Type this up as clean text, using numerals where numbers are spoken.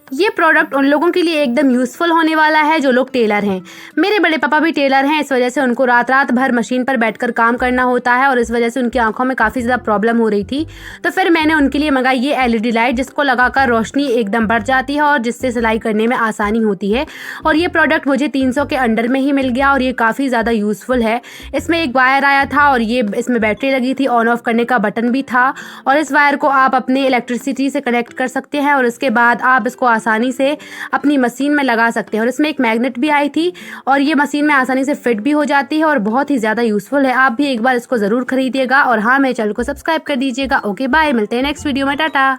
ये प्रोडक्ट उन लोगों के लिए एकदम यूज़फुल होने वाला है जो लोग टेलर हैं। मेरे बड़े पापा भी टेलर हैं, इस वजह से उनको रात-रात भर मशीन पर बैठकर काम करना होता है और इस वजह से उनकी आँखों में काफ़ी ज़्यादा प्रॉब्लम हो रही थी। तो फिर मैंने उनके लिए मँगाई ये एलईडी लाइट, जिसको लगाकर रोशनी एकदम बढ़ जाती है और जिससे सिलाई करने में आसानी होती है। और ये प्रोडक्ट मुझे 300 के अंडर में ही मिल गया और ये काफ़ी ज़्यादा यूज़फुल है। इसमें एक वायर आया था और ये इसमें बैटरी लगी थी, ऑन ऑफ करने का बटन भी था और इस वायर को आप अपने इलेक्ट्रिसिटी से कनेक्ट कर सकते हैं और इसके बाद आप इसको आसानी से अपनी मशीन में लगा सकते हैं। और इसमें एक मैग्नेट भी आई थी और ये मशीन में आसानी से फिट भी हो जाती है और बहुत ही ज़्यादा यूज़फुल है। आप भी एक बार इसको ज़रूर खरीदिएगा और हाँ, मेरे चैनल को सब्सक्राइब कर दीजिएगा। ओके बाय, मिलते हैं नेक्स्ट वीडियो में, टाटा।